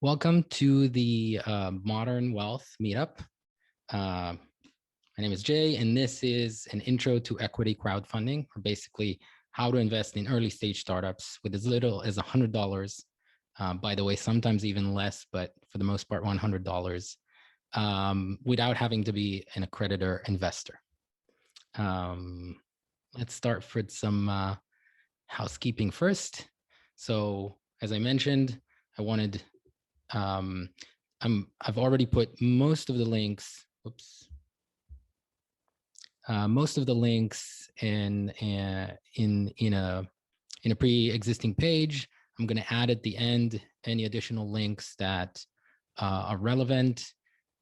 Welcome to the Modern Wealth Meetup. My name is Jay, and this is an intro to equity crowdfunding, or basically how to invest in early stage startups with as little as $100. By the way, sometimes even less, but for the most part, $100 without having to be an accreditor investor. Let's start with some housekeeping first. So, as I mentioned, I've already put most of the links. Most of the links in a pre-existing page. I'm going to add at the end any additional links that are relevant.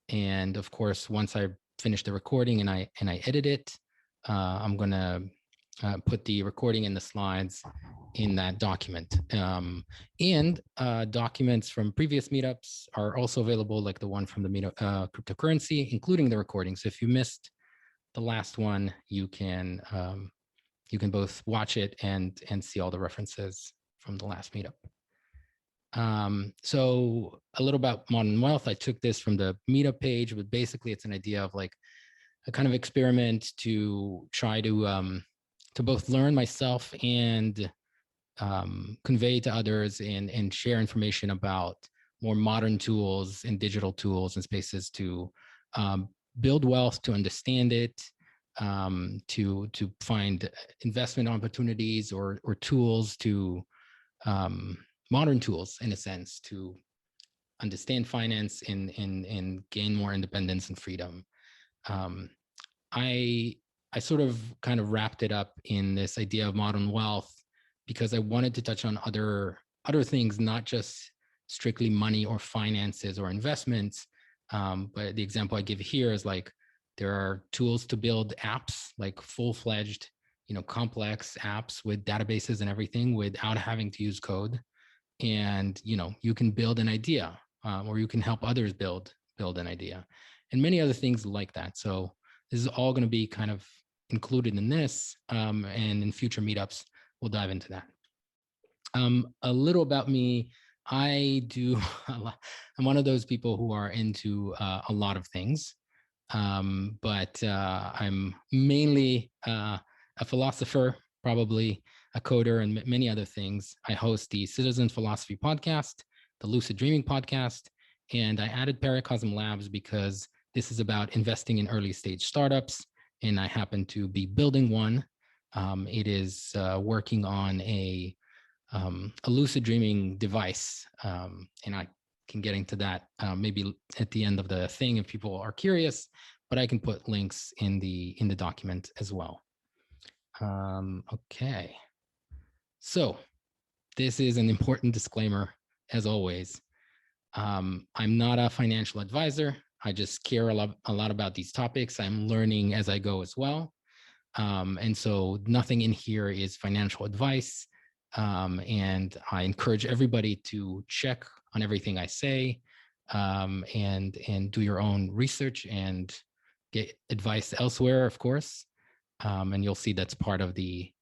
And of course, once I finish the recording and I edit it, I'm going to put the recording and the slides in that document. And documents from previous meetups are also available, like the one from the meetup cryptocurrency, including the recording. So if you missed the last one, you can both watch it and see all the references from the last meetup. So a little about Modern Wealth. I took this from the meetup page, but basically it's an idea of like a kind of experiment to try to both learn myself and convey to others and share information about more modern tools and digital tools and spaces to build wealth, to understand it, to find investment opportunities or tools to modern tools, in a sense, to understand finance and gain more independence and freedom. I sort of kind of wrapped it up in this idea of modern wealth because I wanted to touch on other things, not just strictly money or finances or investments. But the example I give here is like there are tools to build apps, like full-fledged, complex apps with databases and everything without having to use code. And you can build an idea, or you can help others build an idea, and many other things like that. So this is all going to be kind of included in this, and in future meetups, we'll dive into that. A little about me. I'm one of those people who are into a lot of things, but I'm mainly a philosopher, probably a coder, and many other things. I host the Citizen Philosophy podcast, the Lucid Dreaming podcast, and I added Paracosm Labs because this is about investing in early stage startups, and I happen to be building one. It is working on a lucid dreaming device, and I can get into that maybe at the end of the thing if people are curious, but I can put links in the document as well. Okay, so this is an important disclaimer, as always. I'm not a financial advisor. I just care a lot about these topics. I'm learning as I go as well. And so nothing in here is financial advice. And I encourage everybody to check on everything I say, and do your own research and get advice elsewhere, of course. And you'll see that's part of the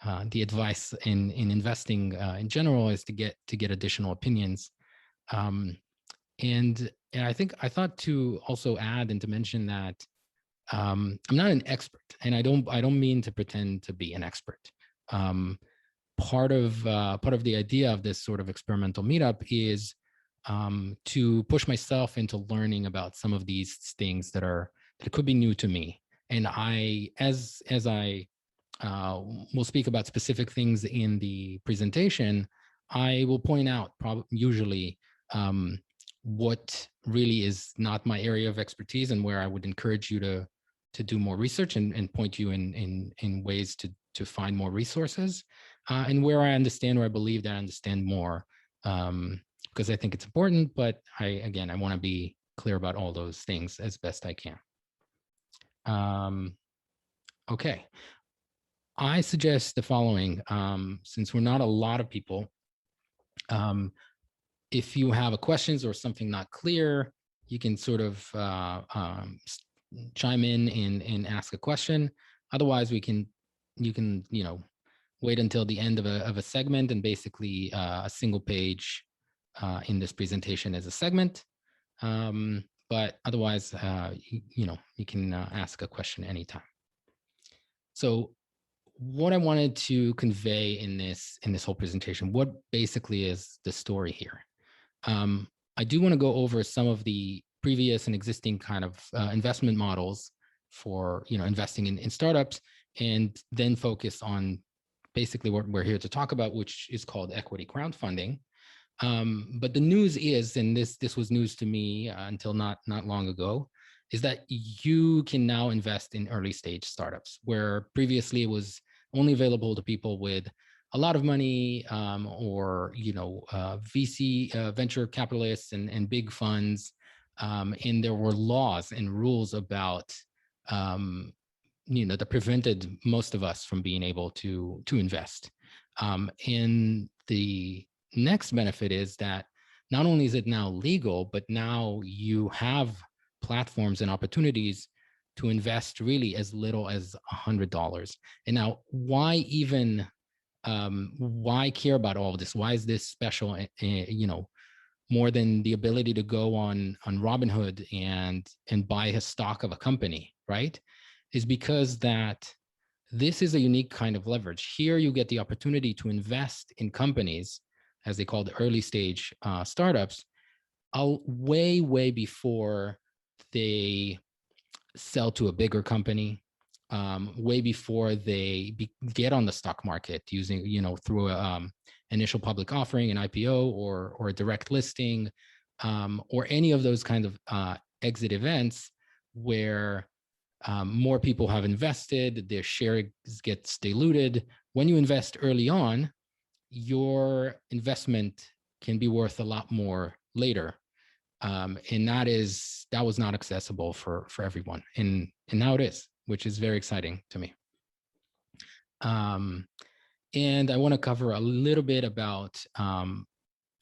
advice in investing in general, is to get additional opinions. And I thought to also add and to mention that I'm not an expert, and I don't mean to pretend to be an expert. Part of the idea of this sort of experimental meetup is to push myself into learning about some of these things that could be new to me. And as I will speak about specific things in the presentation, I will point out usually what really is not my area of expertise, and where I would encourage you to do more research and point you in ways to find more resources, and where I understand, or I believe that I understand more, because I think it's important. But I want to be clear about all those things as best I can. Okay, I suggest the following, since we're not a lot of people. If you have a questions or something not clear, you can sort of chime in and ask a question. Otherwise, you can wait until the end of a segment, and basically a single page in this presentation as a segment. But otherwise, you can ask a question anytime. So what I wanted to convey in this whole presentation, what basically is the story here? I do want to go over some of the previous and existing kind of investment models for investing in startups, and then focus on basically what we're here to talk about, which is called equity crowdfunding. But the news is, and this was news to me until not long ago, is that you can now invest in early stage startups, where previously it was only available to people with a lot of money, or VC venture capitalists and big funds, and there were laws and rules about that prevented most of us from being able to invest. And the next benefit is that not only is it now legal, but now you have platforms and opportunities to invest really as little as $100. And now, why care about all of this? Why is this special? More than the ability to go on Robinhood and buy a stock of a company, right? Is because that this is a unique kind of leverage. Here, you get the opportunity to invest in companies, as they call the early stage startups, way before they sell to a bigger company, way before they get on the stock market using, through a initial public offering, an IPO, or a direct listing, or any of those kind of exit events where more people have invested, their shares gets diluted. When you invest early on, your investment can be worth a lot more later. And that was not accessible for everyone. And now it is, which is very exciting to me. And I want to cover a little bit about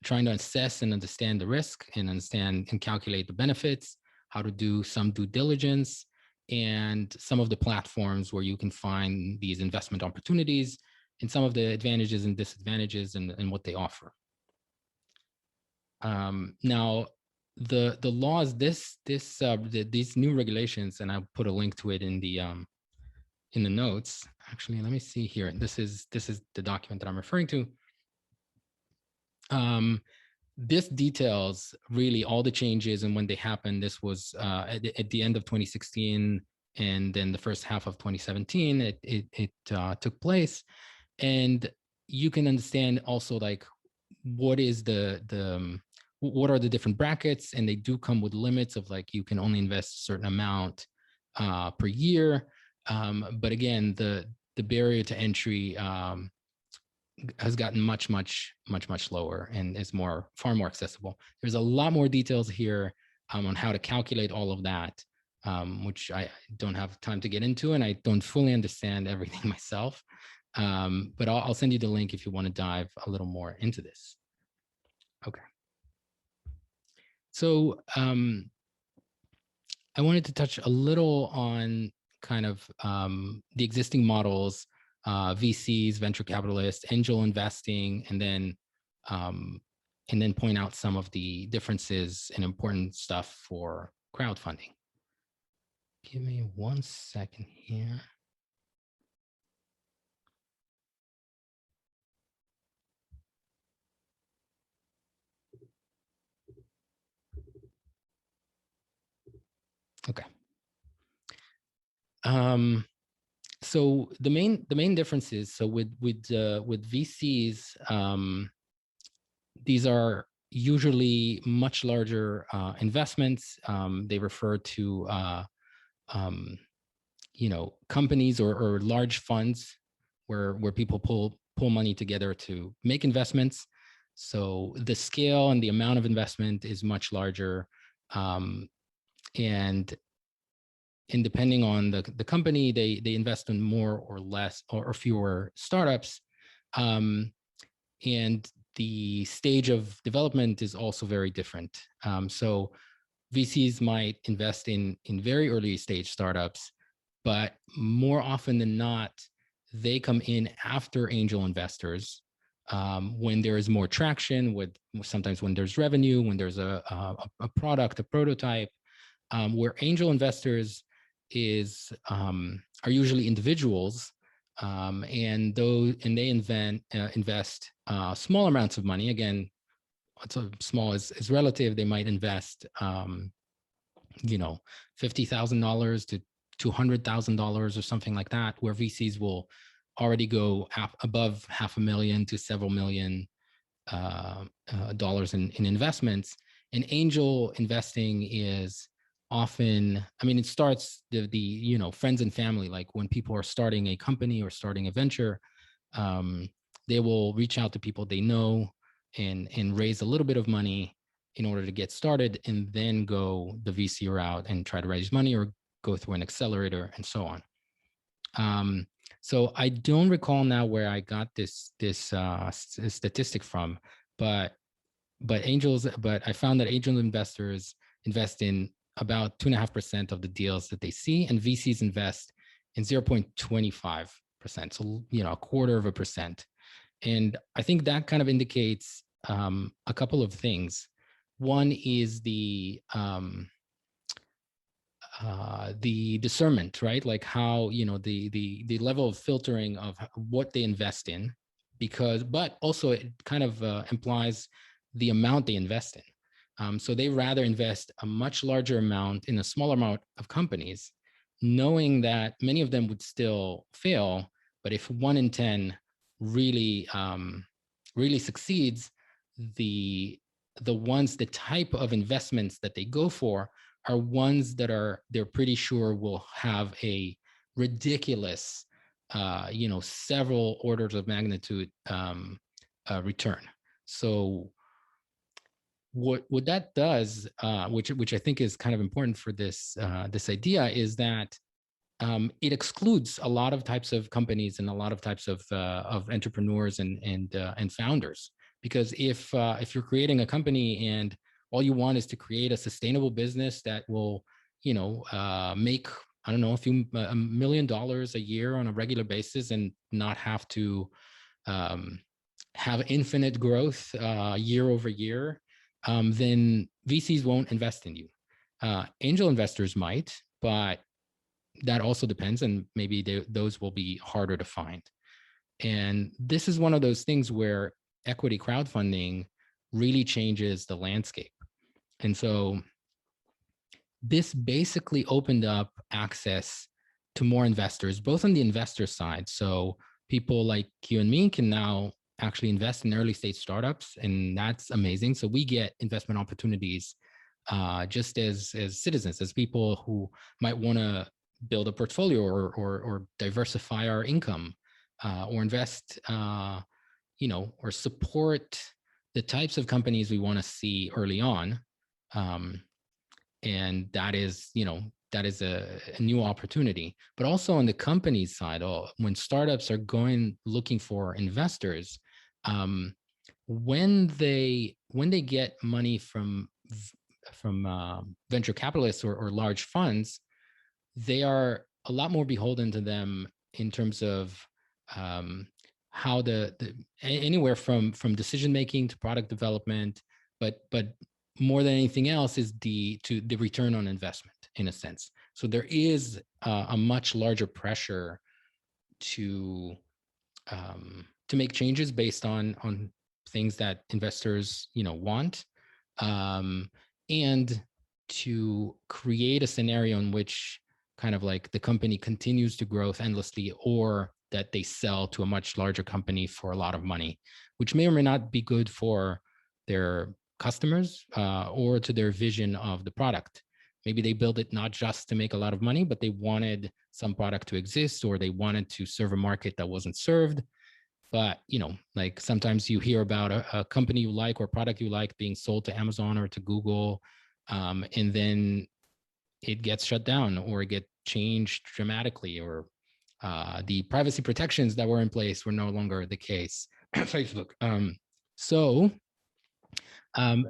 trying to assess and understand the risk, and understand and calculate the benefits, how to do some due diligence, and some of the platforms where you can find these investment opportunities, and some of the advantages and disadvantages, and what they offer. Now, the laws, these new regulations, and I'll put a link to it in the notes. Actually, let me see here. This is the document that I'm referring to. This details really all the changes and when they happened. This was at the end of 2016, and then the first half of 2017 it took place. And you can understand also, like, what is what are the different brackets, and they do come with limits of, like, you can only invest a certain amount per year. But again, the barrier to entry has gotten much lower, and is far more accessible. There's a lot more details here on how to calculate all of that, which I don't have time to get into, and I don't fully understand everything myself. But I'll send you the link if you want to dive a little more into this. Okay. So I wanted to touch a little on kind of the existing models, VCs, venture capitalists, angel investing, and then point out some of the differences and important stuff for crowdfunding. Give me 1 second here. Okay. So the main difference is, so with VCs, these are usually much larger investments. They refer to companies or large funds where people pull money together to make investments. So the scale and the amount of investment is much larger, and depending on the company, they invest in more or less or fewer startups, and the stage of development is also very different. So VCs might invest in very early stage startups, but more often than not, they come in after angel investors, when there is more traction, sometimes when there's revenue, when there's a product, a prototype. Where angel investors are usually individuals, and they invest small amounts of money. Again, so small is relative. They might invest, $50,000 to $200,000 or something like that, where VCs will already go above $500,000 to several million dollars in investments. And angel investing is often, it starts the friends and family. Like when people are starting a company or starting a venture, they will reach out to people they know and raise a little bit of money in order to get started, and then go the VC route and try to raise money or go through an accelerator and so on. So I don't recall now where I got this statistic from, but I found that angel investors invest in about 2.5% of the deals that they see, and VCs invest in 0.25%. So, a quarter of a percent. And I think that kind of indicates a couple of things. One is the discernment, right? Like how, the level of filtering of what they invest in, but also it kind of implies the amount they invest in. So they rather invest a much larger amount in a smaller amount of companies, knowing that many of them would still fail. But if 1 in 10 really succeeds, the type of investments that they go for are ones that they're pretty sure will have a ridiculous, several orders of magnitude return. So what that does, which I think is kind of important for this idea, is that it excludes a lot of types of companies and a lot of types of entrepreneurs and founders. Because if you're creating a company and all you want is to create a sustainable business that will, make, I don't know, $1 million a year on a regular basis and not have to have infinite growth year over year, then VCs won't invest in you. Angel investors might, but that also depends, and maybe those will be harder to find. And this is one of those things where equity crowdfunding really changes the landscape. And so this basically opened up access to more investors, both on the investor side. So people like you and me can now actually invest in early stage startups, and that's amazing. So we get investment opportunities just as citizens, as people who might want to build a portfolio or diversify our income, or invest, or support the types of companies we want to see early on. And that is a new opportunity. But also on the company side, when startups are looking for investors, when they get money from venture capitalists or large funds, they are a lot more beholden to them in terms of how anywhere from decision making to product development, but more than anything else is the return on investment, in a sense. So there is a much larger pressure to make changes based on things that investors want, and to create a scenario in which kind of like the company continues to grow endlessly, or that they sell to a much larger company for a lot of money, which may or may not be good for their customers or to their vision of the product. Maybe they build it not just to make a lot of money, but they wanted some product to exist, or they wanted to serve a market that wasn't served. But, like sometimes you hear about a company you like or product you like being sold to Amazon or to Google, and then it gets shut down or it gets changed dramatically, or the privacy protections that were in place were no longer the case. Facebook. So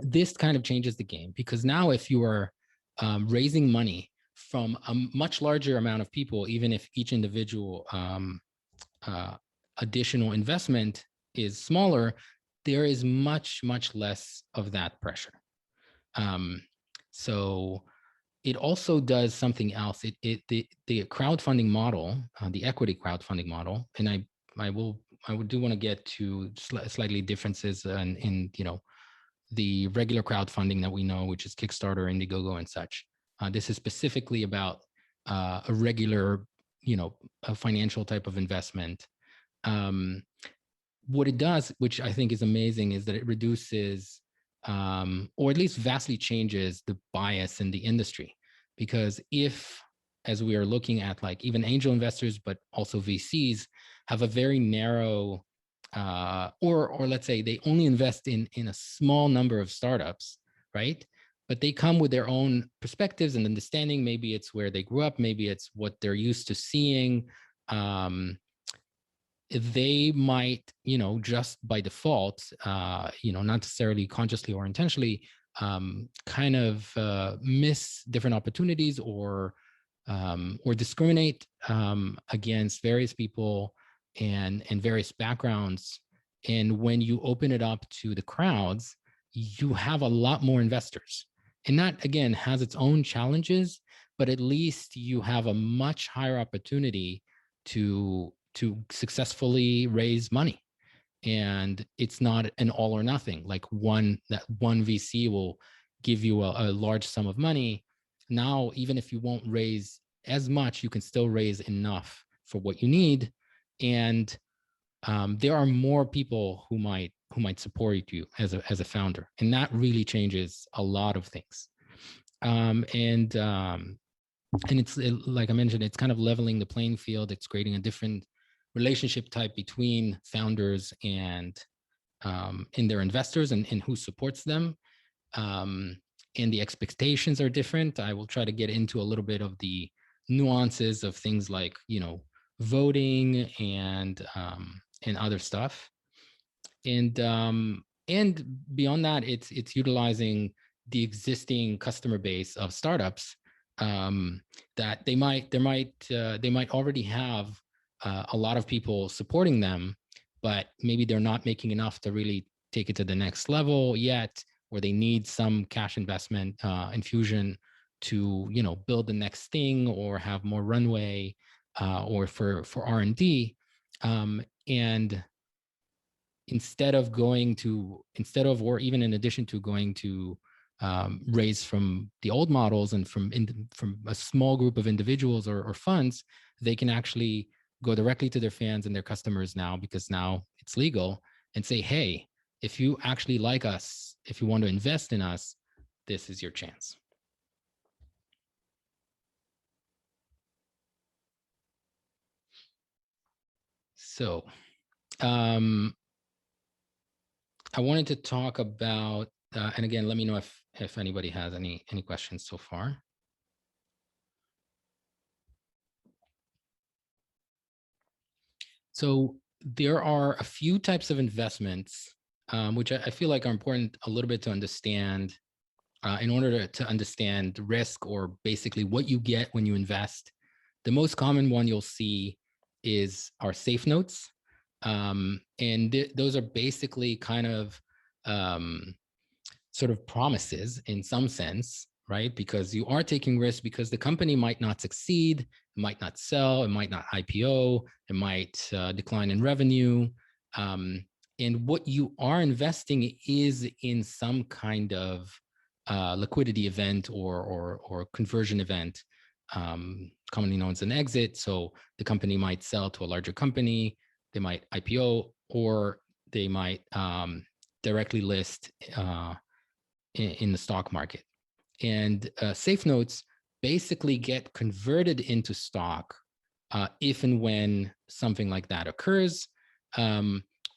this kind of changes the game, because now if you are raising money from a much larger amount of people, even if each individual additional investment is smaller, there is much less of that pressure. So it also does something else. The crowdfunding model, the equity crowdfunding model, and I do want to get to slightly differences in the regular crowdfunding that we know, which is Kickstarter, Indiegogo, and such. This is specifically about a regular, a financial type of investment. What it does, which I think is amazing, is that it reduces, or at least vastly changes, the bias in the industry. Because if, as we are looking at, like even angel investors, but also VCs, have a very narrow, or let's say they only invest in a small number of startups, right? But they come with their own perspectives and understanding. Maybe it's where they grew up, maybe it's what they're used to seeing. They might, just by default, not necessarily consciously or intentionally, kind of miss different opportunities or discriminate against various people and various backgrounds. And when you open it up to the crowds, you have a lot more investors. And that, again, has its own challenges, but at least you have a much higher opportunity to successfully raise money. And it's not an all or nothing, like one VC will give you a large sum of money. Now, even if you won't raise as much, you can still raise enough for what you need. And there are more people who might support you as a founder. And that really changes a lot of things. And it's, like I mentioned, it's kind of leveling the playing field. It's creating a different relationship type between founders and their investors and who supports them. And the expectations are different. I will try to get into a little bit of the nuances of things like, voting and other stuff. And beyond that, it's utilizing the existing customer base of startups that they might already have a lot of people supporting them, but maybe they're not making enough to really take it to the next level yet, or they need some cash investment infusion to build the next thing or have more runway or for R&D. And instead of or even in addition to going to raise from the old models and from a small group of individuals or funds, they can actually go directly to their fans and their customers now, because now it's legal, and say, hey, if you actually like us, if you want to invest in us, this is your chance. So I wanted to talk about, and again, let me know if anybody has any questions so far. So there are a few types of investments, which I feel like are important a little bit to understand in order to understand risk, or basically what you get when you invest. The most common one you'll see are safe notes. And those are basically kind of sort of promises in some sense, right? Because you are taking risks, because the company might not succeed, it might not sell, it might not IPO, it might decline in revenue. And what you are investing is in some kind of liquidity event or conversion event, commonly known as an exit. So the company might sell to a larger company, they might IPO, or they might directly list in the stock market. And safe notes basically get converted into stock if and when something like that occurs.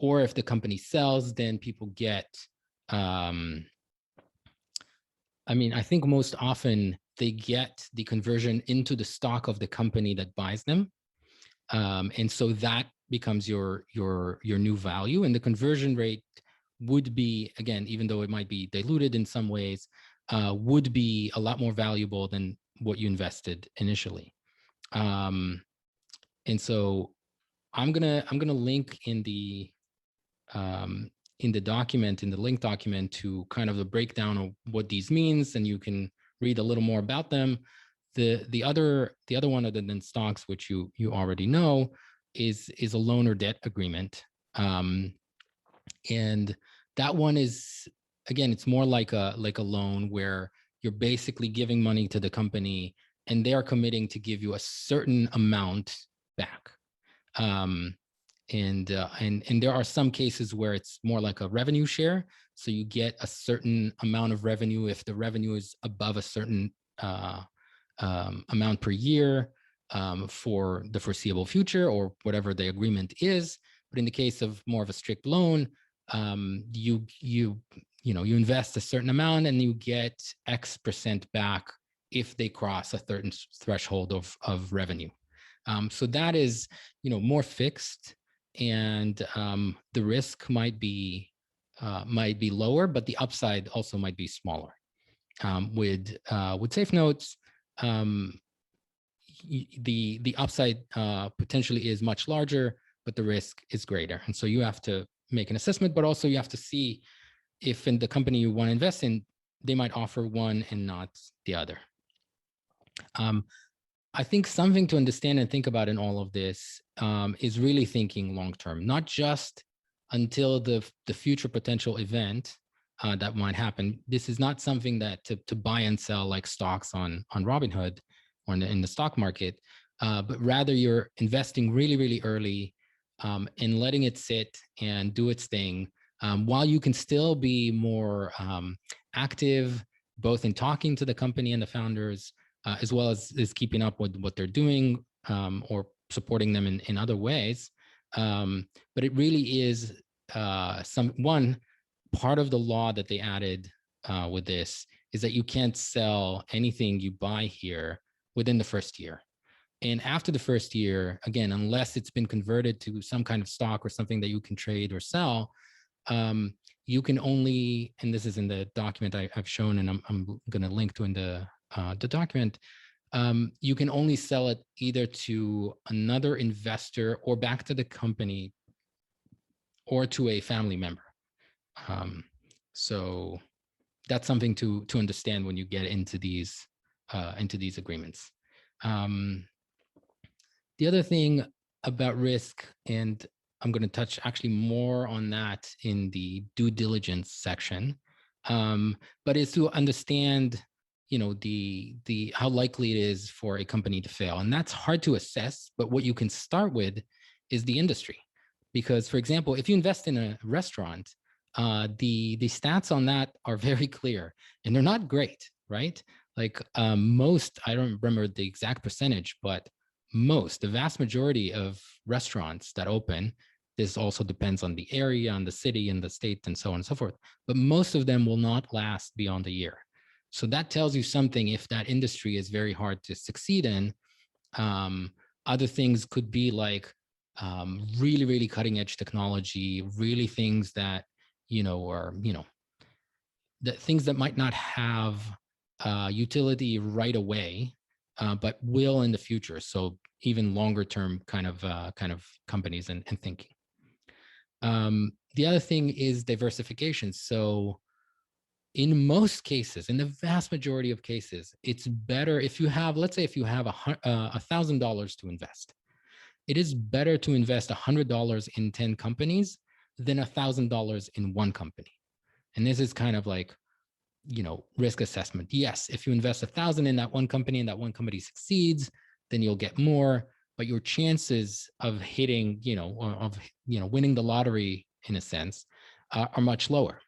Or if the company sells, then people get, I think most often they get the conversion into the stock of the company that buys them. And so that becomes your new value. And the conversion rate would be, again, even though it might be diluted in some ways, would be a lot more valuable than what you invested initially. And so I'm gonna link in the in the document, in the link document, to kind of the breakdown of what these means, and you can read a little more about them. The other one, other than stocks, which you already know, is a loan or debt agreement. And that one is, again, it's more like a loan where you're basically giving money to the company and they are committing to give you a certain amount back. And there are some cases where it's more like a revenue share. So you get a certain amount of revenue if the revenue is above a certain amount per year for the foreseeable future, or whatever the agreement is. But in the case of more of a strict loan, you invest a certain amount and you get X% back if they cross a certain threshold of revenue. So that is, more fixed, and the risk might be lower, but the upside also might be smaller. With safe notes, the upside potentially is much larger, but the risk is greater. And so you have to make an assessment, but also you have to see if in the company you want to invest in, they might offer one and not the other. I think something to understand and think about in all of this is really thinking long-term, not just until the future potential event that might happen. This is not something that to buy and sell like stocks on Robinhood or in the stock market, but rather you're investing really, really early and letting it sit and do its thing, while you can still be more active, both in talking to the company and the founders, as well as keeping up with what they're doing, or supporting them in other ways. But it really is one part of the law that they added with this is that you can't sell anything you buy here within the first year. And after the first year, again, unless it's been converted to some kind of stock or something that you can trade or sell, you can only, and this is in the document I've shown, and I'm going to link to in the document, you can only sell it either to another investor or back to the company or to a family member. So that's something to understand when you get into these agreements. The other thing about risk, and I'm going to touch actually more on that in the due diligence section, but is to understand, the how likely it is for a company to fail. And that's hard to assess, but what you can start with is the industry. Because, for example, if you invest in a restaurant, the stats on that are very clear, and they're not great, right? Like most, I don't remember the exact percentage, but the vast majority of restaurants that open, this also depends on the area, on the city, and the state, and so on and so forth, but most of them will not last beyond a year. So that tells you something. If that industry is very hard to succeed in, other things could be like really, really cutting edge technology, really things that, are, the things that might not have utility right away, but will in the future. So even longer term kind of companies and thinking. The other thing is diversification. So in most cases, in the vast majority of cases, it's better if you have, let's say if you have $1,000 to invest, it is better to invest $100 in 10 companies than $1,000 in one company. And this is kind of like, risk assessment. Yes, if you invest 1,000 in that one company and that one company succeeds, then you'll get more, but your chances of hitting, winning the lottery in a sense, are much lower.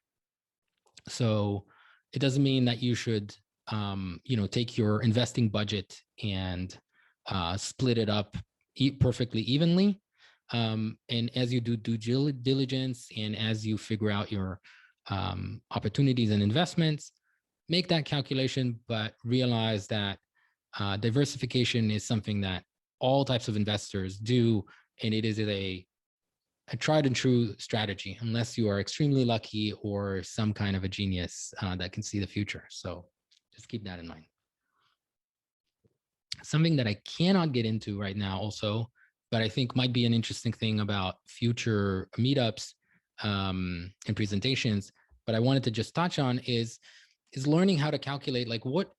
So it doesn't mean that you should, take your investing budget and split it up perfectly evenly. And as you do due diligence and as you figure out your opportunities and investments, make that calculation, but realize that diversification is something that all types of investors do, and it is a tried and true strategy, unless you are extremely lucky or some kind of a genius that can see the future. So just keep that in mind. Something that I cannot get into right now also, but I think might be an interesting thing about future meetups, in presentations, but I wanted to just touch on is learning how to calculate like what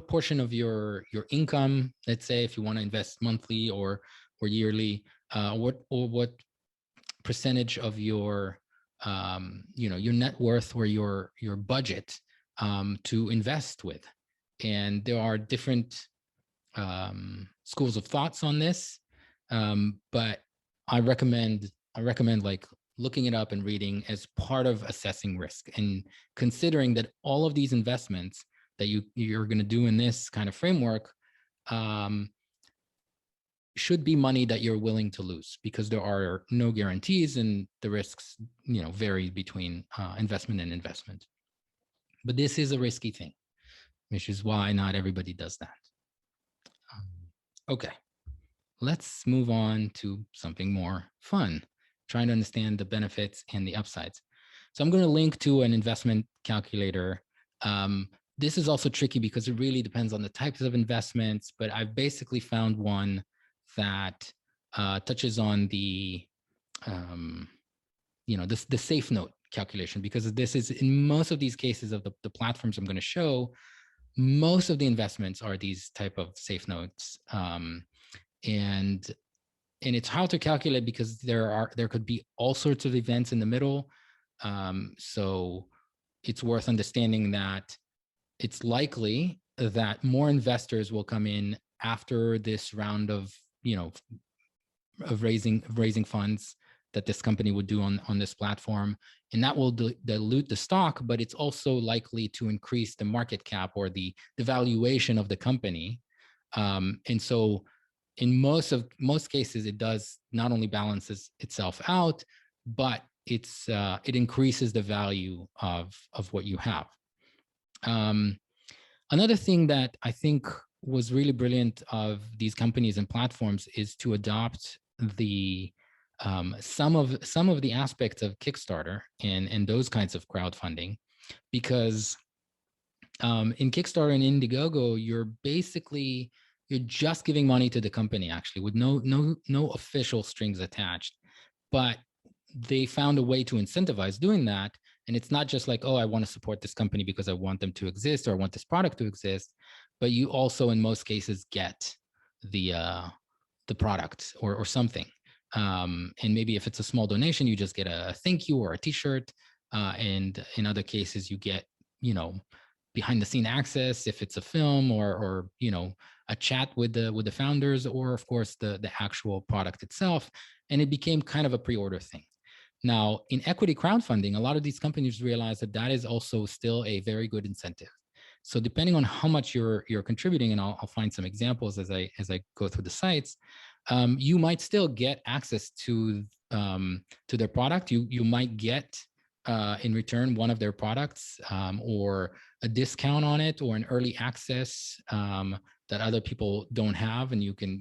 portion of your income, let's say if you want to invest monthly or yearly, what percentage of your your net worth or your budget to invest with. And there are different schools of thoughts on this, but I recommend like looking it up and reading as part of assessing risk and considering that all of these investments that you're going to do in this kind of framework should be money that you're willing to lose, because there are no guarantees and the risks vary between investment and investment. But this is a risky thing, which is why not everybody does that. Okay, let's move on to something more fun, trying to understand the benefits and the upsides. So I'm going to link to an investment calculator. This is also tricky because it really depends on the types of investments, but I've basically found one that touches on the the safe note calculation, because this is in most of these cases of the platforms I'm going to show, most of the investments are these type of safe notes. And it's how to calculate because there could be all sorts of events in the middle. So it's worth understanding that it's likely that more investors will come in after this round of raising funds that this company would do on this platform, and that will dilute the stock, but it's also likely to increase the market cap or the valuation of the company. And so in most cases, it does not only balances itself out, but it increases the value of what you have. Another thing that I think was really brilliant of these companies and platforms is to adopt the some of the aspects of Kickstarter and those kinds of crowdfunding, because in Kickstarter and Indiegogo, you're just giving money to the company, actually, with no official strings attached. But they found a way to incentivize doing that. And it's not just like, oh, I want to support this company because I want them to exist or I want this product to exist, but you also, in most cases, get the product or something. And maybe if it's a small donation, you just get a thank you or a T-shirt. And in other cases, you get, behind the scene access if it's a film or a chat with the founders, or of course the actual product itself. And it became kind of a pre-order thing. Now, in equity crowdfunding, a lot of these companies realize that is also still a very good incentive. So depending on how much you're contributing, and I'll find some examples as I go through the sites, you might still get access to their product. You might get in return one of their products, or a discount on it, or an early access that other people don't have, and you can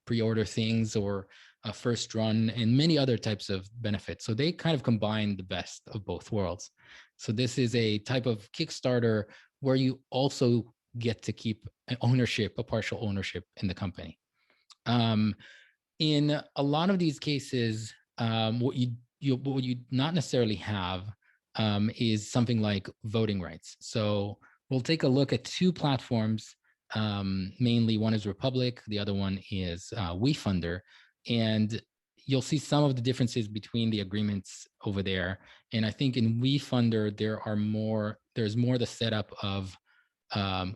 pre-order things, or a first run, and many other types of benefits. So they kind of combine the best of both worlds. So this is a type of Kickstarter where you also get to keep a partial ownership in the company. In a lot of these cases, what you not necessarily have is something like voting rights. So we'll take a look at two platforms. Mainly, one is Republic, the other one is WeFunder, and you'll see some of the differences between the agreements over there. And I think in WeFunder, there's more the setup of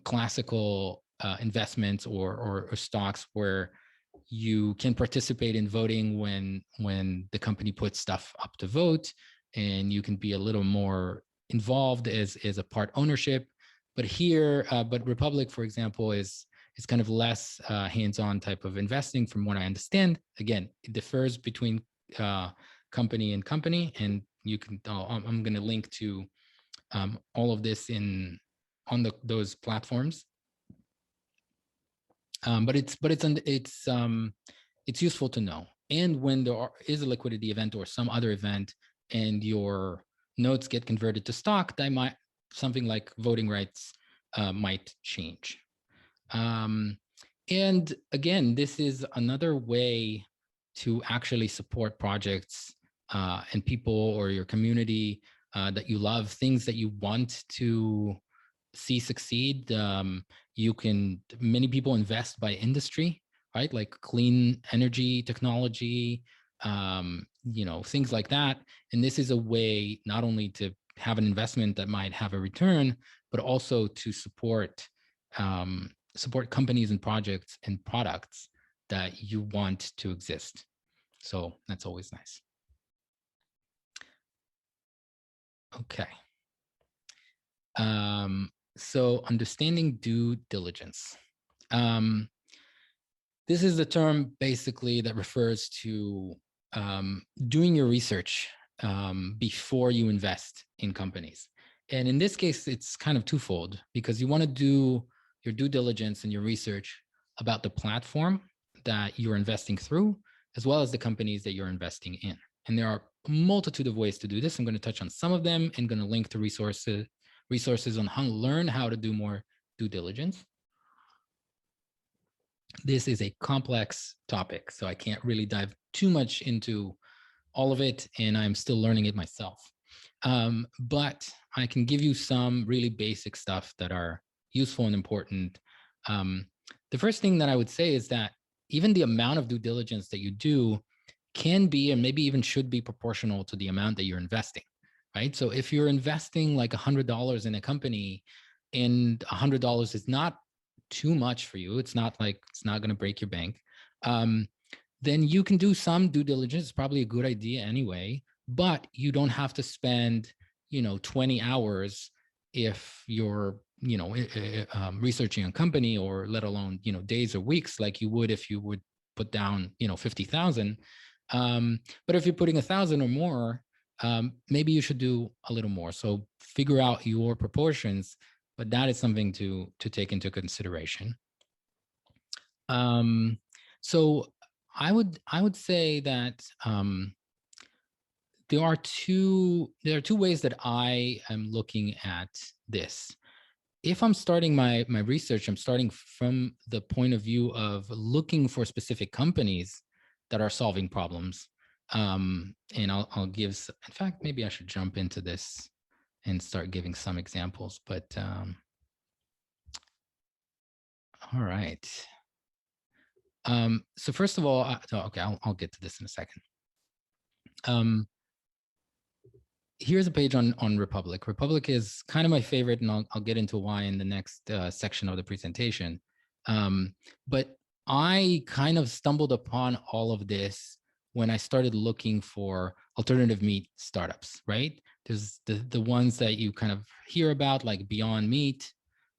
classical investments or stocks where you can participate in voting when the company puts stuff up to vote, and you can be a little more involved as a part ownership. But here, Republic, for example, is kind of less hands-on type of investing, from what I understand. Again, it differs between company and company, and you can. I'm going to link to all of this on those platforms. But it's useful to know. And when there is a liquidity event or some other event, and your notes get converted to stock, something like voting rights might change. And again, this is another way to actually support projects and people or your community that you love, things that you want to see succeed. Many people invest by industry, right? Like clean energy technology, things like that. And this is a way not only to have an investment that might have a return, but also to support companies and projects and products that you want to exist. So that's always nice. Okay. So understanding due diligence. This is the term basically that refers to doing your research before you invest in companies. And in this case, it's kind of twofold, because you want to do your due diligence and your research about the platform that you're investing through, as well as the companies that you're investing in. And there are a multitude of ways to do this. I'm going to touch on some of them and going to link to resources on how to learn how to do more due diligence. This is a complex topic, so I can't really dive too much into all of it, and I'm still learning it myself. But I can give you some really basic stuff that are useful and important. The first thing that I would say is that even the amount of due diligence that you do can be, and maybe even should be, proportional to the amount that you're investing, right? So if you're investing like $100 in a company and $100 is not too much for you, it's not going to break your bank, then you can do some due diligence. It's probably a good idea anyway, but you don't have to spend 20 hours if you're researching a company, or let alone days or weeks like you would if you would put down 50,000. But if you're putting 1,000 or more, maybe you should do a little more. So figure out your proportions, but that is something to take into consideration. So I would say that there are two ways that I am looking at this. If I'm starting my research, I'm starting from the point of view of looking for specific companies that are solving problems. And I'll give, in fact, maybe I should jump into this and start giving some examples, but all right. So first of all, okay, I'll get to this in a second. Here's a page on Republic. Republic is kind of my favorite, and I'll get into why in the next section of the presentation. But I kind of stumbled upon all of this when I started looking for alternative meat startups, right? There's the ones that you kind of hear about, like Beyond Meat,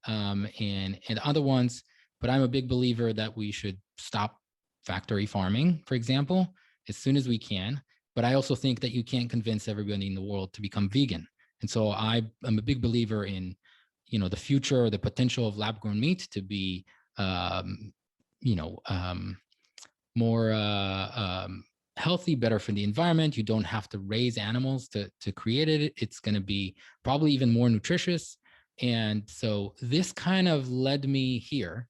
and other ones. But I'm a big believer that we should stop factory farming, for example, as soon as we can. But I also think that you can't convince everybody in the world to become vegan. And so I'm a big believer in, the future or the potential of lab-grown meat to be, more healthy, better for the environment. You don't have to raise animals to create it. It's going to be probably even more nutritious. And so this kind of led me here.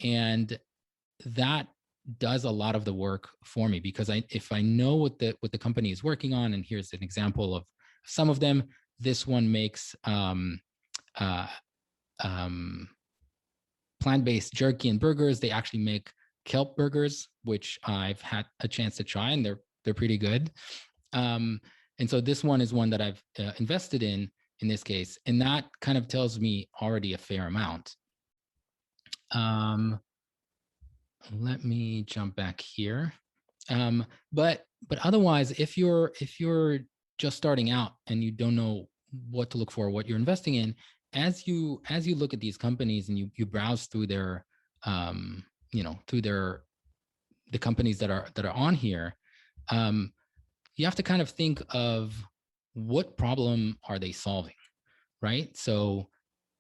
And that does a lot of the work for me, because if I know what the company is working on, and here's an example of some of them. This one makes plant-based jerky and burgers. They actually make kelp burgers, which I've had a chance to try, and they're pretty good. And so this one is one that I've invested in this case, and that kind of tells me already a fair amount. Let me jump back here. But otherwise, if you're just starting out and you don't know what to look for, what you're investing in, as you look at these companies and you browse through their through the companies that are on here, you have to kind of think of what problem are they solving, right? So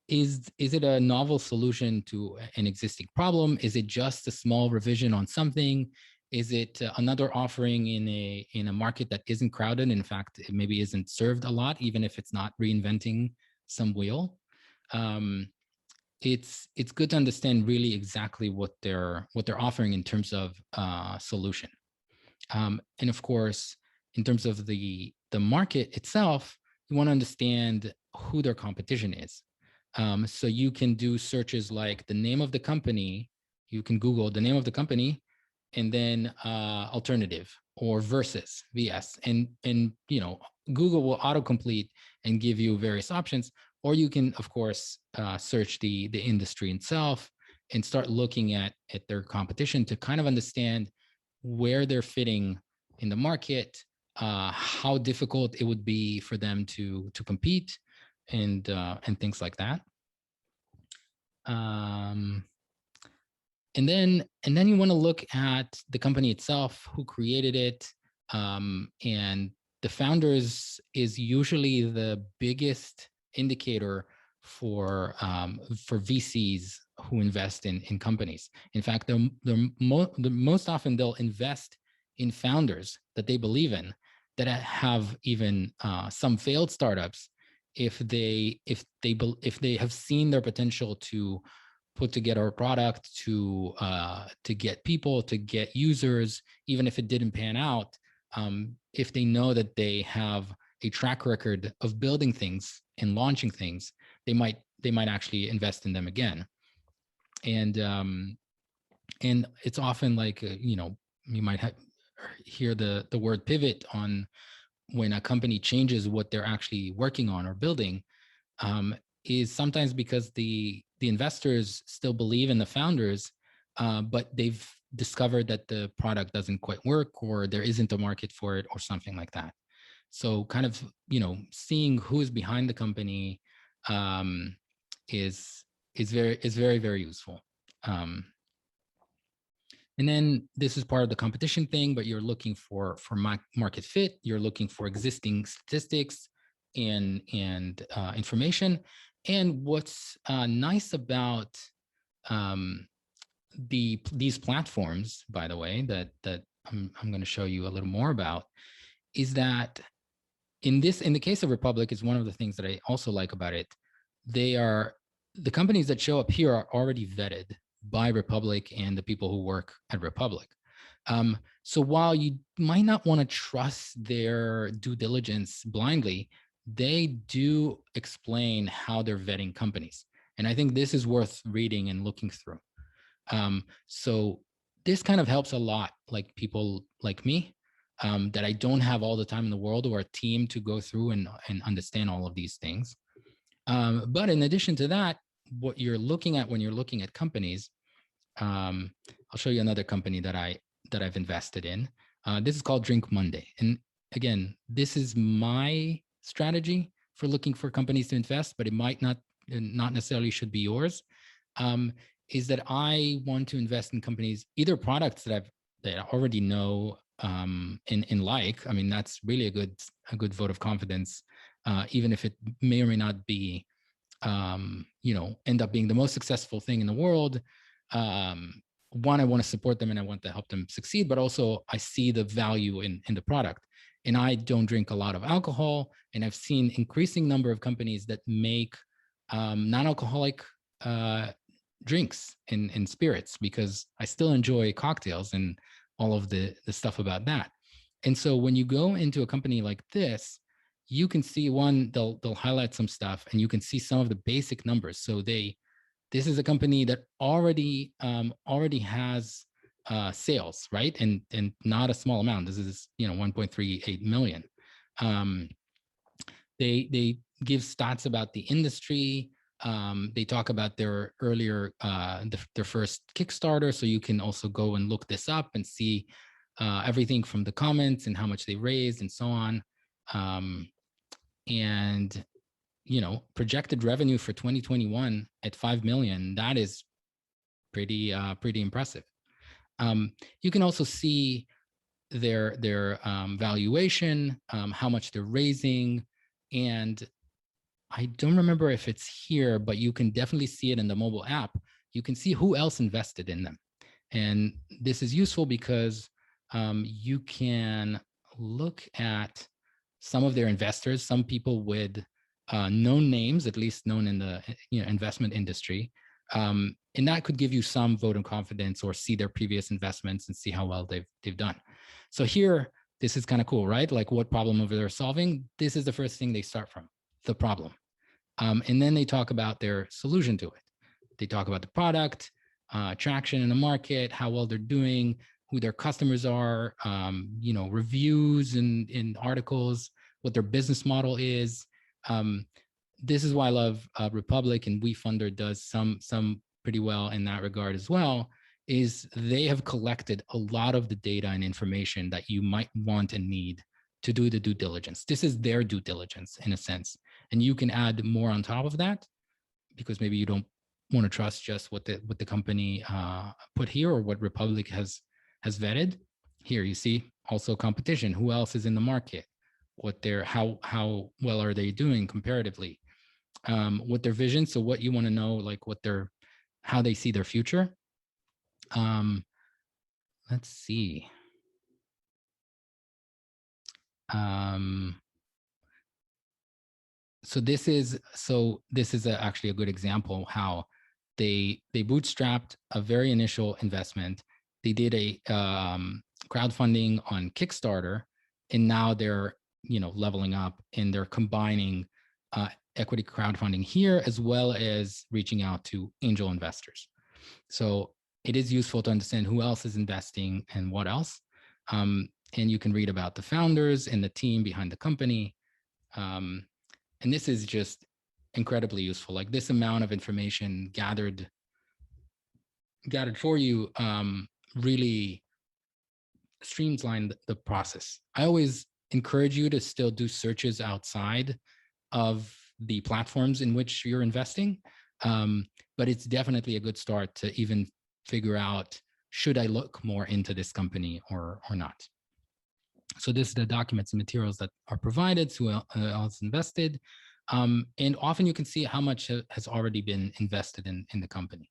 is it a novel solution to an existing problem? Is it just a small revision on something? Is it another offering in a market that isn't crowded? In fact, it maybe isn't served a lot, even if it's not reinventing some wheel. It's good to understand really exactly what they're offering in terms of solution. And of course, in terms of the market itself, you want to understand who their competition is. So you can do searches like the name of the company. You can Google the name of the company, and then alternative or versus VS, and Google will autocomplete and give you various options. Or you can, of course, search the industry itself and start looking at their competition to kind of understand where they're fitting in the market, how difficult it would be for them to compete, and things like that. And then you want to look at the company itself, who created it, and the founders is usually the biggest indicator for VCs who invest in companies. In fact, the most often they'll invest in founders that they believe in, that have even some failed startups, if they have seen their potential to put together a product, to get people, to get users, even if it didn't pan out. If they know that they have a track record of building things and launching things, they might actually invest in them again. And it's often like you might hear the word pivot on when a company changes what they're actually working on or building, is sometimes because the investors still believe in the founders, but they've discovered that the product doesn't quite work, or there isn't a market for it, or something like that. So kind of, seeing who is behind the company is very, very useful. And then this is part of the competition thing, but you're looking for market fit. You're looking for existing statistics and information. And what's nice about these platforms, by the way, that I'm going to show you a little more about, is that in the case of Republic, is one of the things that I also like about it. The companies that show up here are already vetted by Republic and the people who work at Republic. So while you might not want to trust their due diligence blindly, they do explain how they're vetting companies. And I think this is worth reading and looking through. So this kind of helps a lot, like people like me, that I don't have all the time in the world, or a team to go through and understand all of these things. But in addition to that, what you're looking at when you're looking at companies, I'll show you another company that I've invested in. This is called Drink Monday. And again, this is my strategy for looking for companies to invest, but it might not necessarily should be yours. Is that I want to invest in companies, either products that I already know and like. I mean, that's really a good vote of confidence, even if it may or may not be, end up being the most successful thing in the world. One, I want to support them and I want to help them succeed, but also I see the value in the product. And I don't drink a lot of alcohol, and I've seen increasing number of companies that make non-alcoholic drinks and spirits, because I still enjoy cocktails and all of the stuff about that. And so when you go into a company like this, you can see, one, they'll highlight some stuff, and you can see some of the basic numbers. So this is a company that already has sales, right? And not a small amount. This is 1.38 million. They give stats about the industry. They talk about their earlier their first Kickstarter, so you can also go and look this up and see everything from the comments and how much they raised and so on. And projected revenue for 2021 at 5 million. That is pretty impressive. You can also see their valuation, how much they're raising, and I don't remember if it's here, but you can definitely see it in the mobile app. You can see who else invested in them, and this is useful because you can look at some of their investors, some people with known names, at least known in the investment industry, and that could give you some vote of confidence, or see their previous investments and see how well they've done. So here, This is kind of cool, right? Like what problem they're solving. This is the first thing they start from, the problem. And then they talk about their solution to it. They talk about the product, traction in the market, how well they're doing, who their customers are, reviews and articles, what their business model is. This is why I love Republic, and WeFunder does some pretty well in that regard as well, is they have collected a lot of the data and information that you might want and need to do the due diligence. This is their due diligence in a sense. And you can add more on top of that because maybe you don't want to trust just what the company put here or what Republic has vetted. Here you see also competition. Who else is in the market? How well are they doing comparatively? What their vision. So what you want to know, like how they see their future. Let's see. So this is actually a good example how they bootstrapped a very initial investment. They did a crowdfunding on Kickstarter, and now they're leveling up and they're combining equity crowdfunding here as well as reaching out to angel investors. So it is useful to understand who else is investing and what else. And you can read about the founders and the team behind the company. And this is just incredibly useful. Like this amount of information gathered for you really streamlined the process. I always encourage you to still do searches outside of the platforms in which you're investing. But it's definitely a good start to even figure out, should I look more into this company or not? So this is the documents and materials that are provided to who else invested. And often you can see how much has already been invested in the company.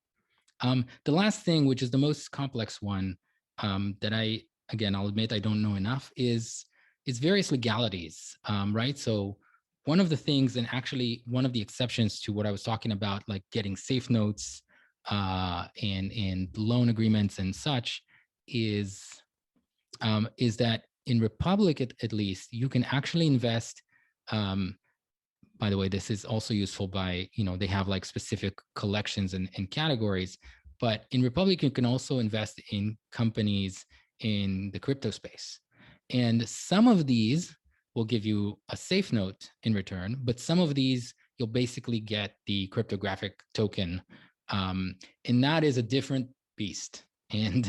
The last thing, which is the most complex one, that I'll admit I don't know enough, is various legalities, right? So one of the things, and actually one of the exceptions to what I was talking about, like getting safe notes and loan agreements and such, is that in Republic, at least, you can actually invest. By the way, this is also useful by, they have like specific collections and categories, but in Republic, you can also invest in companies in the crypto space. And some of these will give you a safe note in return, but some of these, you'll basically get the cryptographic token. And that is a different beast. And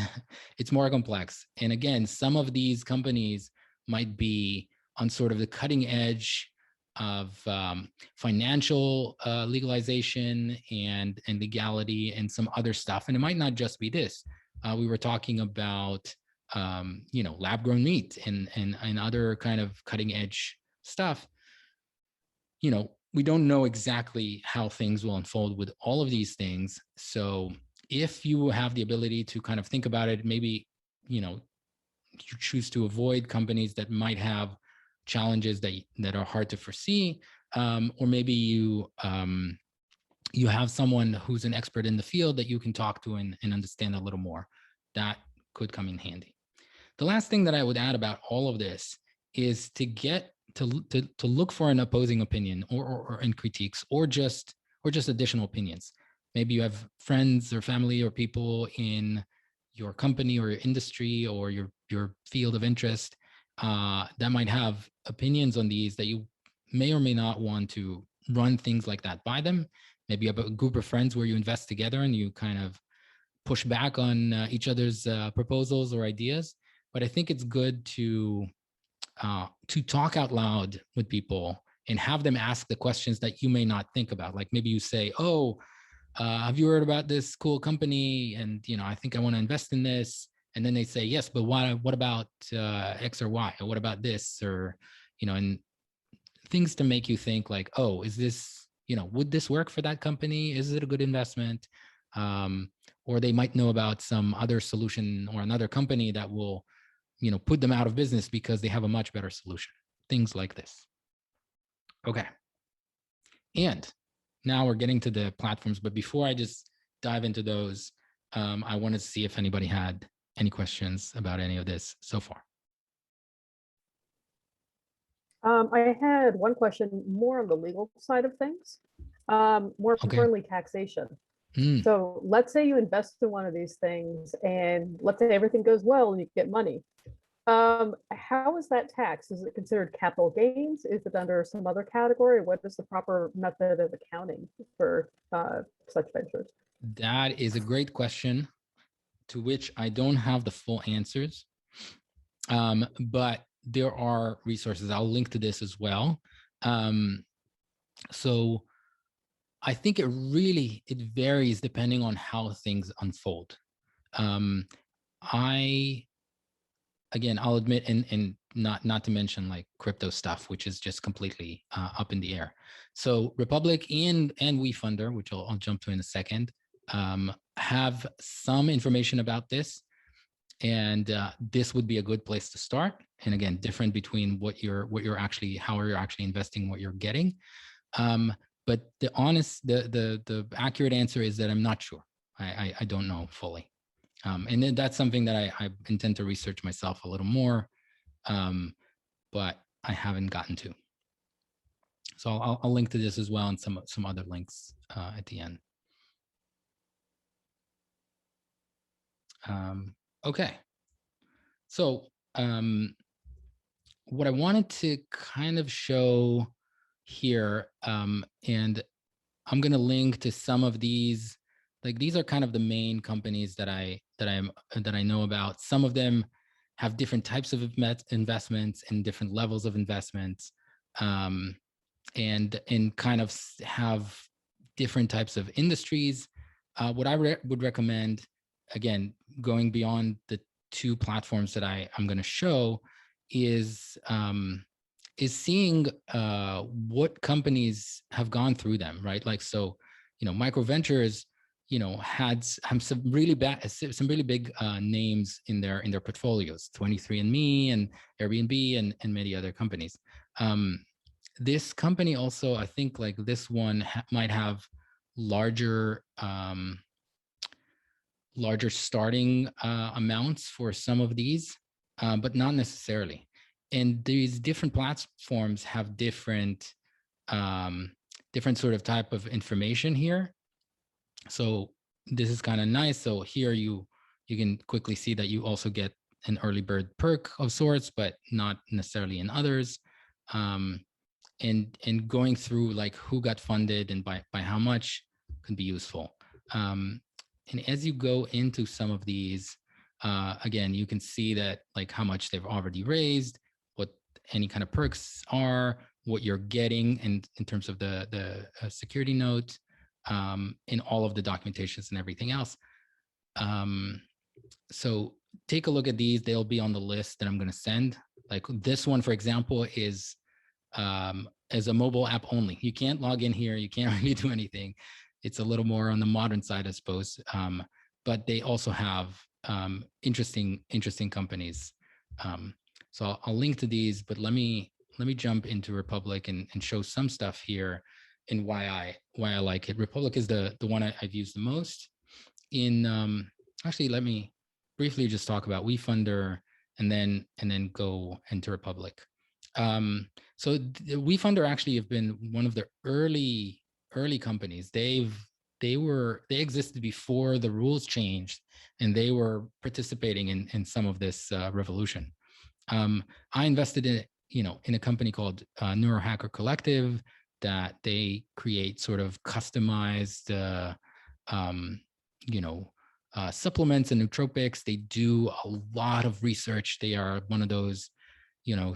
it's more complex. And again, some of these companies might be on sort of the cutting edge of financial legalization and legality and some other stuff. And it might not just be this. We were talking about, lab-grown meat and other kind of cutting edge stuff. We don't know exactly how things will unfold with all of these things. So if you have the ability to kind of think about it, maybe, you choose to avoid companies that might have challenges that are hard to foresee, or maybe you have someone who's an expert in the field that you can talk to and understand a little more. That could come in handy. The last thing that I would add about all of this is to get to look for an opposing opinion or in critiques or just additional opinions. Maybe you have friends or family or people in your company or your industry or your field of interest that might have opinions on these that you may or may not want to run things like that by them. Maybe you have a group of friends where you invest together and you kind of push back on each other's proposals or ideas. But I think it's good to talk out loud with people and have them ask the questions that you may not think about. Like maybe you say, "Oh, have you heard about this cool company? And I think I want to invest in this." And then they say, "Yes, but what about X or Y? Or what about this?" Or and things to make you think like, "Oh, is this would this work for that company? Is it a good investment?" Or they might know about some other solution or another company that will put them out of business because they have a much better solution. Things like this. Okay. And now we're getting to the platforms, but before I just dive into those, I wanted to see if anybody had any questions about any of this so far. I had one question more on the legal side of things, more Okay. importantly, taxation. Mm. So let's say you invest in one of these things and let's say everything goes well and you get money. How is that taxed? Is it considered capital gains? Is it under some other category? What is the proper method of accounting for such ventures? That is a great question to which I don't have the full answers. But there are resources. I'll link to this as well. So I think it varies depending on how things unfold. Um, I'll admit, and not to mention like crypto stuff, which is just completely up in the air. So Republic and WeFunder, which I'll jump to in a second, have some information about this, and this would be a good place to start. And again, different between how you're actually investing, what you're getting. But the accurate answer is that I'm not sure. I don't know fully. And then that's something that I intend to research myself a little more, but I haven't gotten to. So I'll link to this as well and some other links at the end. Okay. So what I wanted to kind of show here, and I'm going to link to some of these. Like these are kind of the main companies that I know about. Some of them have different types of investments and different levels of investments, and kind of have different types of industries. What I would recommend, again, going beyond the two platforms that I'm going to show, is seeing what companies have gone through them, right? Like, so, Micro Ventures, had some really big names in their portfolios, 23andMe and Airbnb and many other companies. This company also, I think, like this one might have larger starting amounts for some of these, but not necessarily. And these different platforms have different sort of type of information here. So this is kind of nice. So here you can quickly see that you also get an early bird perk of sorts, but not necessarily in others. And going through like who got funded and by how much can be useful. And as you go into some of these, again, you can see that like how much they've already raised, what any kind of perks are, what you're getting in terms of the security note, in all of the documentations and everything else. So take a look at these. They'll be on the list that I'm going to send. Like this one, for example, is as a mobile app only. You can't log in here. You can't really do anything. It's a little more on the modern side, I suppose. But they also have interesting companies. So I'll link to these, but let me jump into Republic and show some stuff here and why I like it. Republic is the one I've used the most. Actually, let me briefly just talk about WeFunder and then go into Republic. So WeFunder actually have been one of the early companies. They existed before the rules changed, and they were participating in some of this revolution. I invested in a company called NEUROHACKER Collective, that they create sort of customized supplements and nootropics. They do a lot of research. They are one of those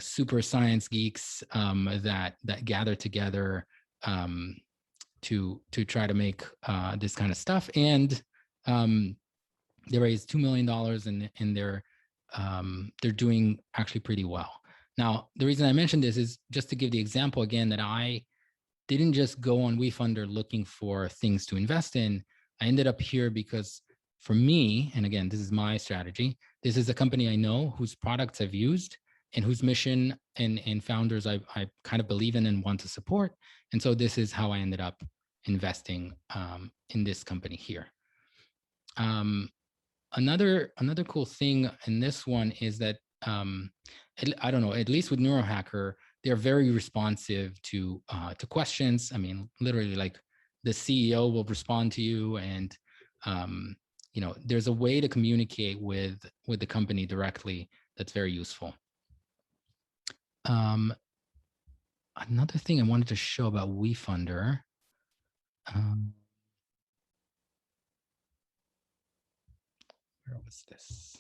super science geeks that gather together to try to make this kind of stuff. And they raised $2 million, and they're doing actually pretty well. Now, the reason I mentioned this is just to give the example again that I didn't just go on WeFunder looking for things to invest in. I ended up here because for me, and again, this is my strategy, this is a company I know whose products I've used and whose mission and founders I kind of believe in and want to support. And so this is how I ended up investing in this company here. Another cool thing in this one is that I don't know, at least with NeuroHacker, they're very responsive to questions. I mean, literally, like the CEO will respond to you, and there's a way to communicate with the company directly that's very useful. Another thing I wanted to show about WeFunder. Where was this?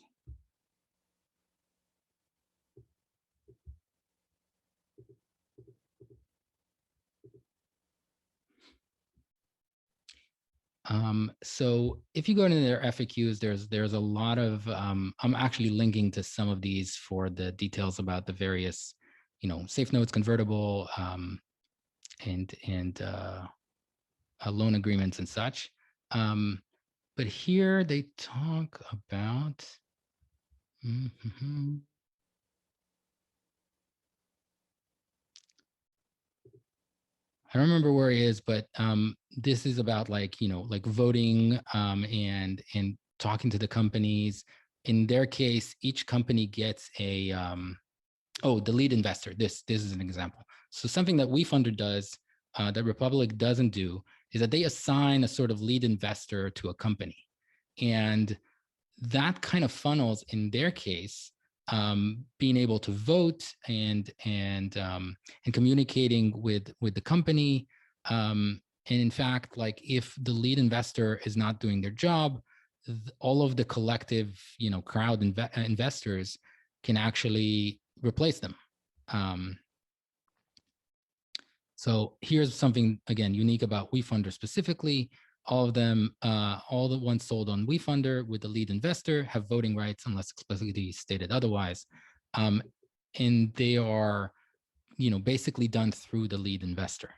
So if you go into their FAQs, there's a lot of, I'm actually linking to some of these for the details about the various, safe notes, convertible, and loan agreements and such. But here they talk about, I don't remember where he is, but this is about like voting and talking to the companies. In their case, each company gets a the lead investor. This is an example. So something that WeFunder does that Republic doesn't do is that they assign a sort of lead investor to a company, and that kind of funnels, in their case, being able to vote and communicating with the company. And in fact, like if the lead investor is not doing their job, all of the collective, crowd investors can actually replace them. So here's something, again, unique about WeFunder specifically. All of them, all the ones sold on WeFunder with the lead investor have voting rights unless explicitly stated otherwise. And they are, basically done through the lead investor.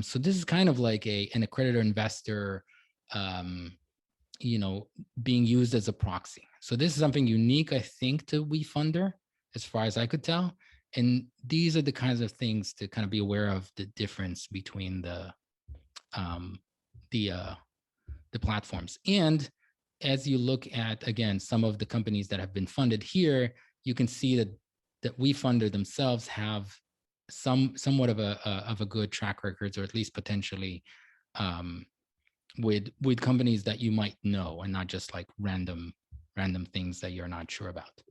So this is kind of like an accredited investor, being used as a proxy. So this is something unique, I think, to WeFunder, as far as I could tell. And these are the kinds of things to kind of be aware of, the difference between the platforms. And as you look at, again, some of the companies that have been funded here, you can see that WeFunder themselves have somewhat of a good track records, or at least potentially with companies that you might know, and not just like random things that you're not sure about.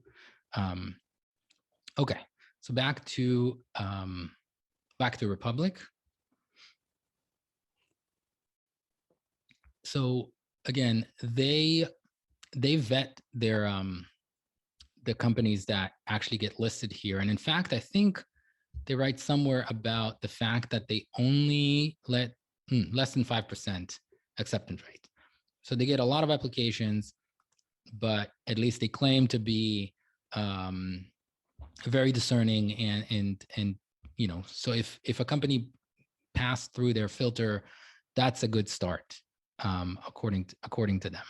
Okay, so back to Republic. So again, they vet their the companies that actually get listed here. And in fact, I think they write somewhere about the fact that they only let less than 5% acceptance rate. So they get a lot of applications, but at least they claim to be very discerning, and so if a company passed through their filter, that's a good start, according to them.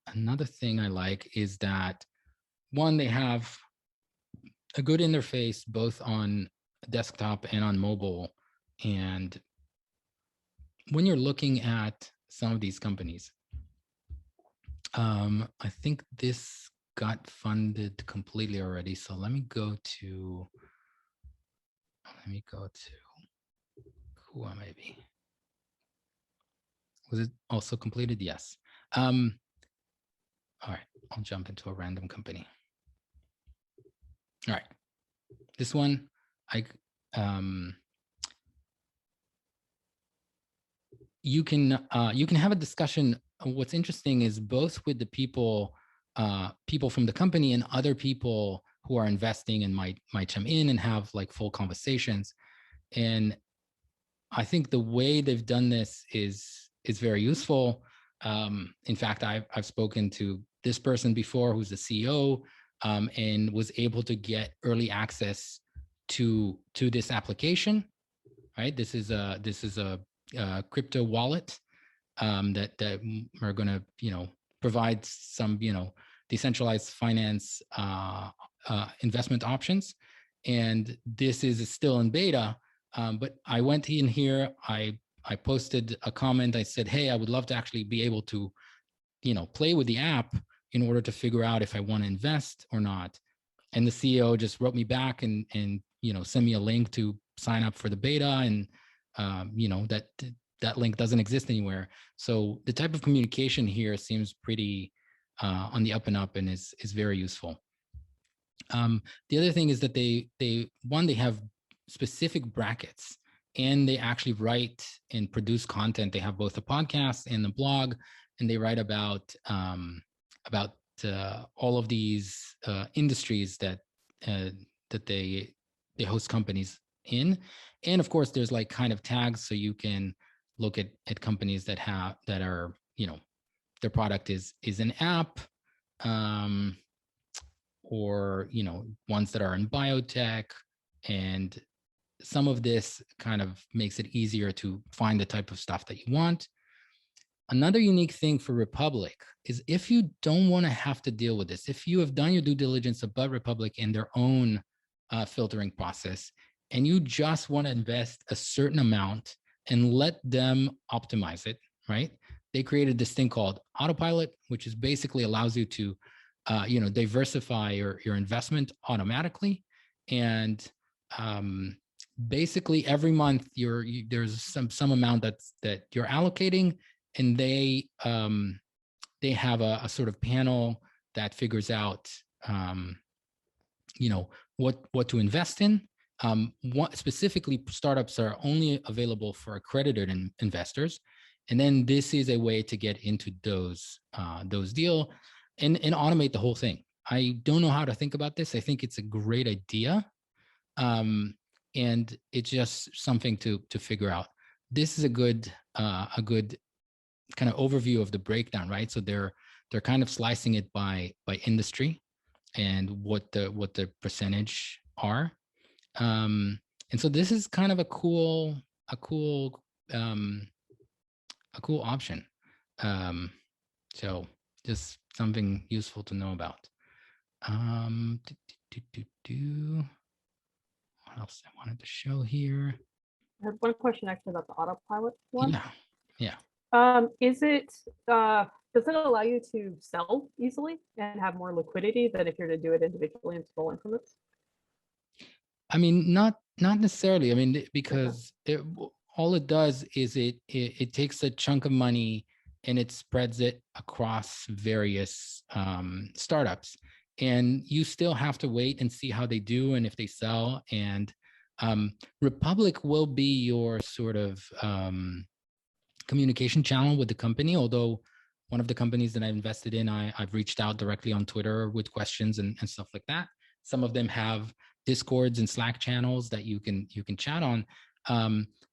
Another thing I like is that, one, they have a good interface both on desktop and on mobile. And when you're looking at some of these companies, I think this got funded completely already. So let me go to Kua maybe. Was it also completed? Yes. All right, I'll jump into a random company. All right, this one, you can have a discussion. What's interesting is both with the people from the company and other people who are investing and might chime in and have like full conversations. And I think the way they've done this is very useful. In fact, I've spoken to this person before, who's the CEO, and was able to get early access to this application. Right, this is a crypto wallet that are going to provide some decentralized finance investment options. And this is still in beta, but I went in here, I posted a comment. I said, hey, I would love to actually be able to play with the app in order to figure out if I want to invest or not. and the CEO just wrote me back and sent me a link to sign up for the beta, and that link doesn't exist anywhere. So the type of communication here seems pretty on the up and up, and is very useful. The other thing is that they have specific brackets, and they actually write and produce content. They have both a podcast and the blog, and they write about all of these industries that they host companies in. And of course, there's like kind of tags, so you can look at companies that are, their product is an app, or ones that are in biotech, and some of this kind of makes it easier to find the type of stuff that you want. Another unique thing for Republic is, if you don't want to have to deal with this, if you have done your due diligence about Republic and their own filtering process, and you just want to invest a certain amount and let them optimize it, right? They created this thing called Autopilot, which is basically allows you to diversify your investment automatically. And basically every month there's some amount that you're allocating, and they have a sort of panel that figures out what to invest in. What specifically, startups are only available for accredited investors, and then this is a way to get into those deal and automate the whole thing. I don't know how to think about this. I think it's a great idea, and it's just something to figure out. This is a good kind of overview of the breakdown, right? So they're kind of slicing it by industry and what the percentage are. And so this is kind of a cool option. So just something useful to know about. What else I wanted to show here? I have one question actually about the autopilot one. Yeah. Is it does it allow you to sell easily and have more liquidity than if you're to do it individually in small increments? I mean, not necessarily. I mean, because all it does is it takes a chunk of money and it spreads it across various startups, and you still have to wait and see how they do and if they sell. And Republic will be your sort of communication channel with the company. Although one of the companies that I invested in, I've reached out directly on Twitter with questions and stuff like that. Some of them have Discords and Slack channels that you can chat on.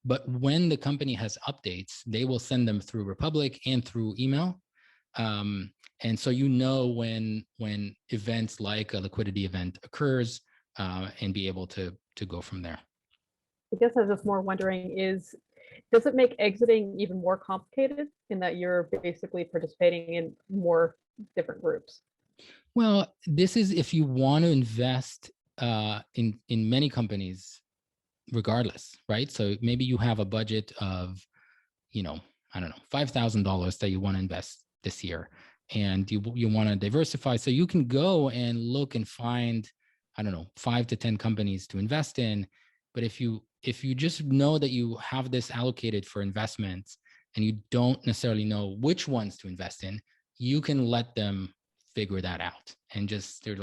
But when the company has updates, they will send them through Republic and through email. And so when events like a liquidity event occurs, and be able to go from there. I guess I was just more wondering, does it make exiting even more complicated in that you're basically participating in more different groups? Well, this is if you want to invest in many companies, regardless, right? So maybe you have a budget of, I don't know, $5,000 that you want to invest this year, and you want to diversify. So you can go and look and find, I don't know, 5 to 10 companies to invest in. But if you just know that you have this allocated for investments and you don't necessarily know which ones to invest in, you can let them figure that out. And just they're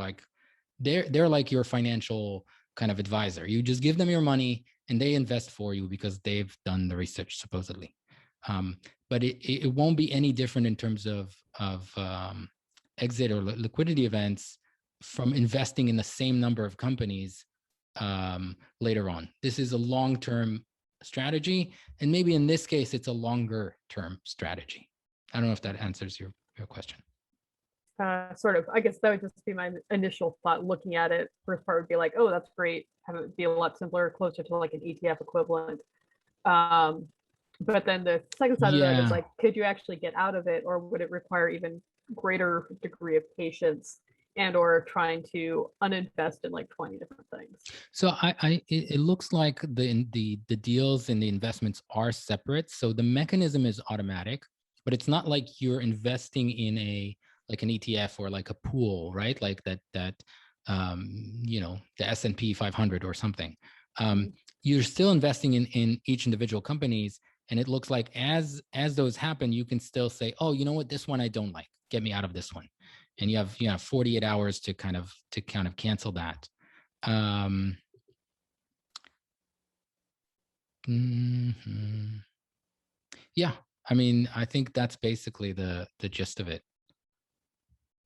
like your financial kind of advisor. You just give them your money and they invest for you because they've done the research, supposedly. But it won't be any different in terms of exit or liquidity events from investing in the same number of companies later on. This is a long-term strategy, and maybe in this case, it's a longer-term strategy. I don't know if that answers your question. Sort of. I guess that would just be my initial thought looking at it. First part would be like, oh, that's great. Have it be a lot simpler, closer to like an ETF equivalent. But then the second side of that is like, could you actually get out of it, or would it require even greater degree of patience and or trying to uninvest in like 20 different things? So it looks like the deals and the investments are separate. So the mechanism is automatic, but it's not like you're investing in an ETF or like a pool, right? Like that the S&P 500 or something. You're still investing in each individual companies, and it looks like as those happen, you can still say, oh, you know what, this one I don't like, get me out of this one, and you have 48 hours to kind of cancel that. Yeah, I mean, I think that's basically the gist of it.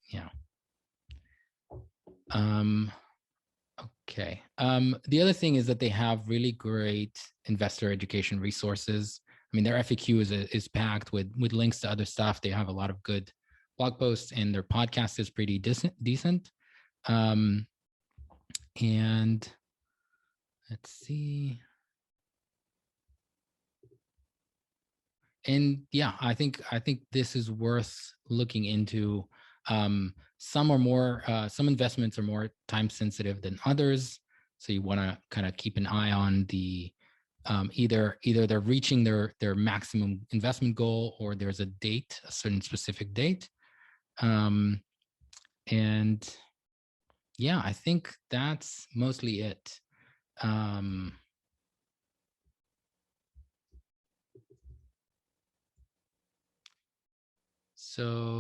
Yeah. Okay. The other thing is that they have really great investor education resources. I mean, their FAQ is packed with links to other stuff. They have a lot of good blog posts, and their podcast is pretty decent. And let's see. And yeah, I think this is worth looking into. Some investments are more time sensitive than others, so you want to kind of keep an eye on the either they're reaching their maximum investment goal, or there's a certain specific date. And yeah, I think that's mostly it. So